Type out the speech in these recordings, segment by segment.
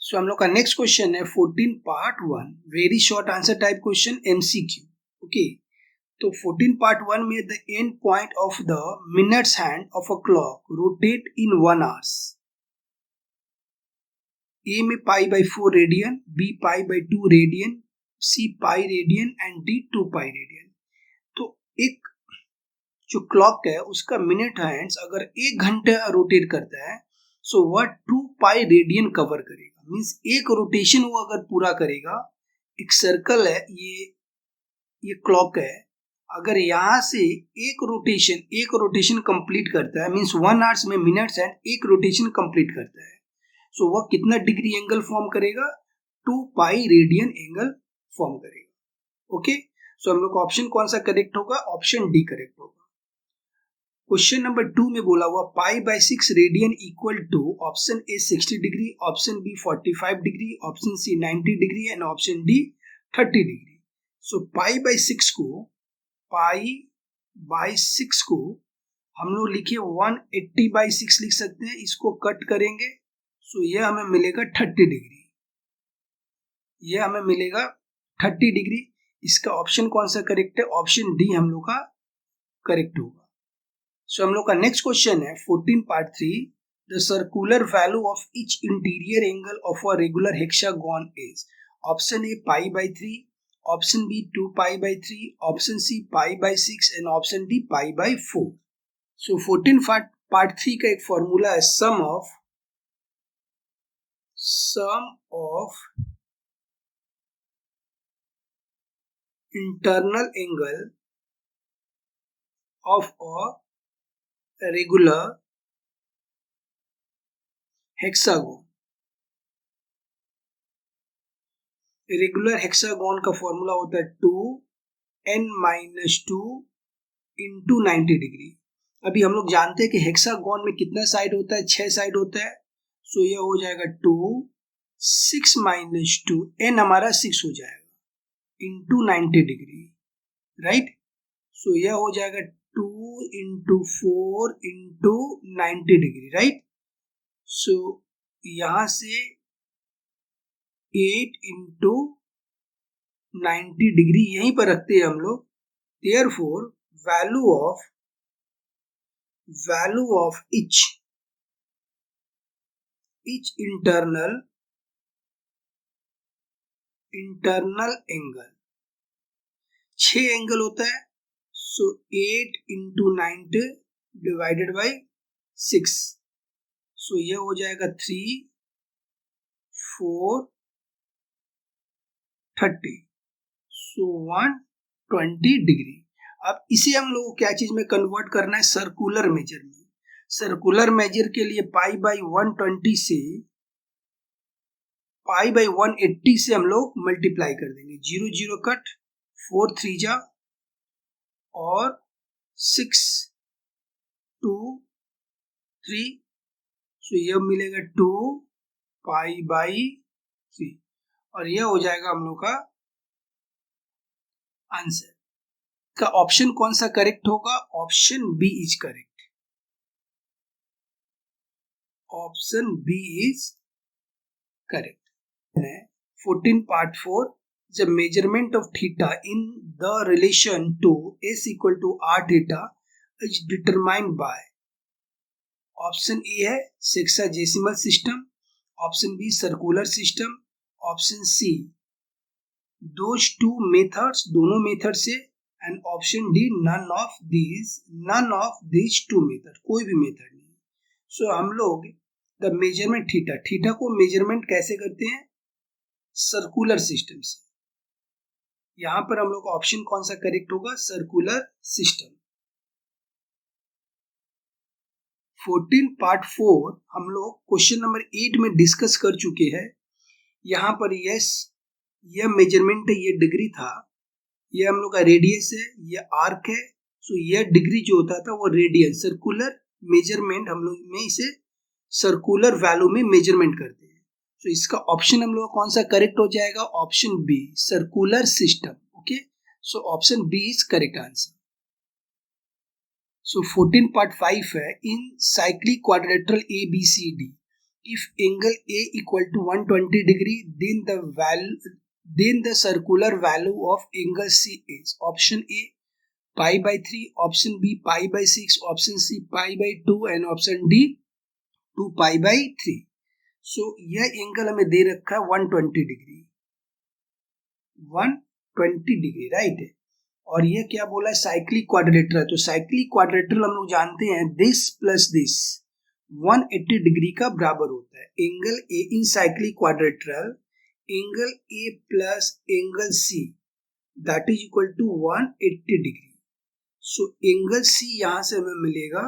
सो हम लोग का नेक्स्ट क्वेश्चन है 14 part 1 very short answer type question MCQ. Okay, तो 14 पार्ट 1 में the end point of the minutes hand of a clock rotate in 1 hours. A में pi by 4 radian, B pi by 2 radian, C pi radian and D 2 pi radian. तो एक जो clock है उसका minute hands अगर 1 घंटे rotate करता है सो वह 2 पाई रेडियन कवर करेगा। मींस एक रोटेशन वो अगर पूरा करेगा, एक सर्कल है ये क्लॉक है, अगर यहाँ से एक रोटेशन कंप्लीट करता है मींस 1 आवर्स में मिनट्स एंड एक रोटेशन कंप्लीट करता है सो वह कितना डिग्री एंगल फॉर्म करेगा? 2 पाई रेडियन एंगल फॉर्म करेगा। ओके, सो हम लोग का ऑप्शन कौन सा करेक्ट होगा? ऑप्शन डी करेक्ट होगा। क्वेश्चन नंबर 2 में बोला हुआ pi by 6 radian equal to option A 60 degree, option B 45 degree, option C 90 degree and option D 30 degree. So pi by 6 को हम लोग लिखे 180 बाई 6 लिख सकते हैं, इसको कट करेंगे सो यह हमें मिलेगा 30 डिग्री, यह हमें मिलेगा 30 डिग्री। इसका ऑप्शन कौन सा करेक्ट है? ऑप्शन डी हम लोग का करेक्ट होगा। सो हम लोग का नेक्स्ट क्वेश्चन है 14 part 3 the circular value of each interior angle of a regular hexagon is. Option A pi by 3, option B 2 pi by 3, option C pi by 6 and option D pi by 4। So 14 part 3 का एक formula है sum of internal angle of a regular hexagon. Regular hexagon का formula होता है 2n-2 into 90 degree. अभी हम लोग जानते हैं कि हेक्सागोन में कितना साइड होता है? 6 साइड होता है। सो ये हो जाएगा 2 6 - 2, n हमारा 6 हो जाएगा इंटू 90 डिग्री, राइट। सो यह हो जाएगा 2 इंटू 4 इंटू 90 डिग्री, राइट। सो यहां से 8 इंटू 90 डिग्री यहीं पर रखते हैं हम लोग। Therefore value of each internal angle, 6 angle होता है सो 8 इंटू 90 डिवाइडेड बाई 6, सो यह हो जाएगा 3 4 30, सो 120 डिग्री। अब इसे हम लोग को क्या चीज में कन्वर्ट करना है? सर्कुलर मेजर में। सर्कुलर मेजर के लिए पाई बाई 120 से पाई बाई 180 से हम लोग मल्टीप्लाई कर देंगे, 0 0 कट, 4 3 जा और 6 2 3, सो यह मिलेगा 2 पाई बाई 3 और यह हो जाएगा हम लोग का आंसर। का ऑप्शन कौन सा करेक्ट होगा? Option B is correct. Option B is correct. 14 part 4 the measurement of theta in the relation to s equal to r theta is determined by. Option A है sexagesimal system, option B circular system, option C those two methods, दोनों method से, and option D none of these two method, कोई भी method नहीं। So हम लोग the measurement theta को measurement कैसे करते हैं? सर्कुलर सिस्टम से। यहां पर हम लोग ऑप्शन कौन सा करेक्ट होगा? Circular system. 14 पार्ट 4 हम लोग क्वेश्चन नंबर 8 में डिस्कस कर चुके हैं। यहाँ पर यस यह मेजरमेंट है, ये डिग्री था, ये हम लोग का रेडियस है, ये आर्क है। सो यह डिग्री जो होता था वो रेडियन, सर्कुलर मेजरमेंट हम लोग में इसे सर्कुलर वैल्यू में मेजरमेंट करते हैं। सो इसका ऑप्शन हम लोग कौन सा करेक्ट हो जाएगा? Option B circular system. Okay, so option B is correct answer. So 14 part 5 है in cyclic quadrilateral ABCD if angle A equal to 120 degree, then the circular value of angle C is option A pi by 3, option B pi by 6, option C pi by 2 and option D 2 pi by 3. So यह angle हमें दे रखा है 120 degree, 120 degree right है, और ये क्या बोला है साइक्लिक क्वाड्रिलेटरल। तो साइक्लिक क्वाड्रिलेटरल हम लोग जानते हैं दिस प्लस दिस 180 डिग्री का बराबर होता है। Angle A in cyclic quadrilateral, angle A plus angle C that is equal to 180 degree. So angle C यहां से हमें मिलेगा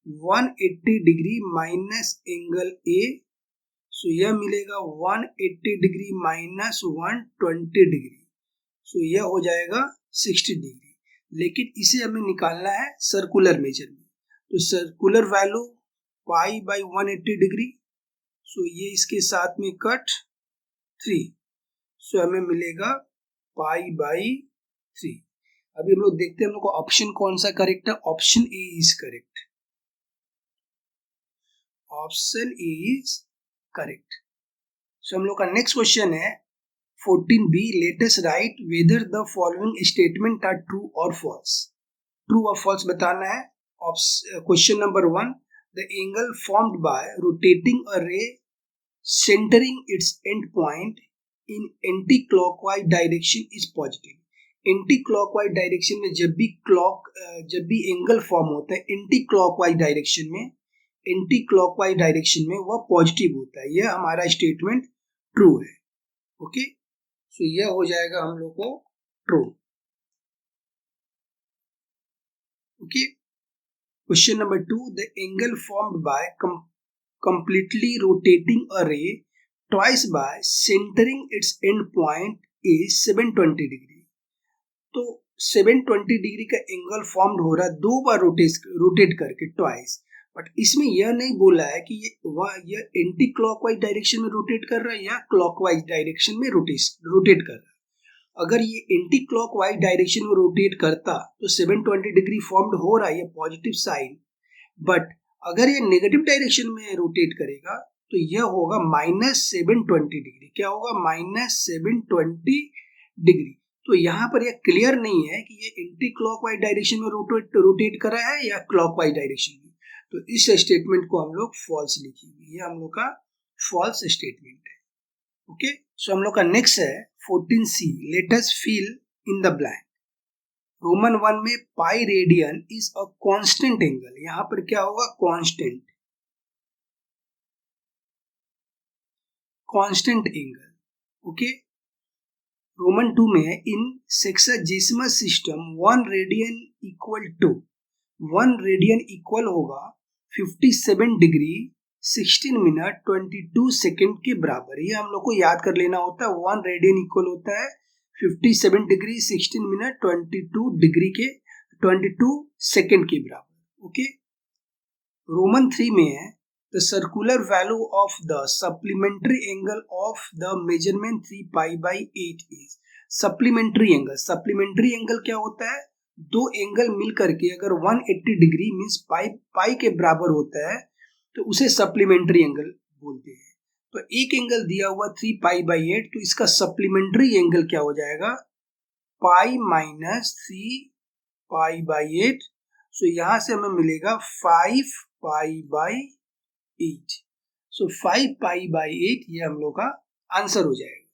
180 degree minus angle A, so यह मिलेगा 180 डिग्री माइनस 120 डिग्री, सो यह हो जाएगा 60 डिग्री। लेकिन इसे हमें निकालना है सर्कुलर मेजर में, तो circular value pi by 180 degree, so ये इसके साथ में कट 3, सो हमें मिलेगा पाई बाई 3। अभी हम लोग देखते हैं हम लोग को ऑप्शन कौन सा करेक्ट है। Option A is correct, option A is correct. So हम लोग का नेक्स्ट क्वेश्चन है 14b, let us write whether the following statement are true or false। True और फॉल्स बताना है। Question number 1, the angle formed by rotating a ray centering its end point in anti-clockwise direction is positive। Anti-clockwise direction में जब भी angle form होता है anti-clockwise direction में वह पॉजिटिव होता है। यह हमारा स्टेटमेंट ट्रू है। ओके, सो यह हो जाएगा हम लोग को true. Okay, question number 2, the angle formed by completely rotating a ray twice by centering its end point is 720 degree. तो 720 डिग्री का एंगल फॉर्म्ड हो रहा है दो बार रोटेट करके ट्वाइस, बट इसमें यह नहीं बोला है कि ये एंटी क्लॉकवाइज डायरेक्शन में रोटेट कर रहा है या क्लॉकवाइज डायरेक्शन में रोटेट कर रहा है। अगर ये एंटी क्लॉकवाइज डायरेक्शन में रोटेट करता तो 720 डिग्री फॉर्म्ड हो रहा है, ये पॉजिटिव साइन। बट अगर ये नेगेटिव डायरेक्शन में रोटेट करेगा तो यह होगा -720 डिग्री। क्या होगा? -720 डिग्री। तो यहाँ पर यह क्लियर नहीं है कि ये एंटी क्लॉकवाइज डायरेक्शन में रोटेट कर रहा है या क्लॉकवाइज डायरेक्शन में, तो इस स्टेटमेंट को हम लोग फॉल्स लिखेंगे। ये हम लोग का फॉल्स स्टेटमेंट है। ओके, सो हम लोग का नेक्स्ट है 14c, let us fill in the blank. Roman 1 में pi radian is a constant angle, यहाँ पर क्या होगा? Constant angle. ओके, रोमन 2 में इन सेक्साजेसिमल सिस्टम 1 रेडियन इक्वल होगा 57 डिग्री 16 मिनट 22 सेकेंड के बराबर। ये हम लोग को याद कर लेना होता है। 1 रेडियन इक्वल होता है 57 डिग्री 16 मिनट 22 सेकेंड के बराबर। ओके, रोमन 3 में है the circular value of the supplementary angle of the measurement 3 pi by 8 is। supplementary angle क्या होता है? दो एंगल मिल करके अगर 180 डिग्री मीन्स पाई के बराबर होता है तो उसे सप्लीमेंट्री एंगल बोलते हैं। तो एक एंगल दिया हुआ 3 पाई बाई 8, तो इसका सप्लीमेंट्री एंगल क्या हो जाएगा? Pi minus 3 pi by 8। सो यहां से हमें मिलेगा 5 pi by 8। So 5 pi by 8 ये हम लोग का आंसर हो जाएगा।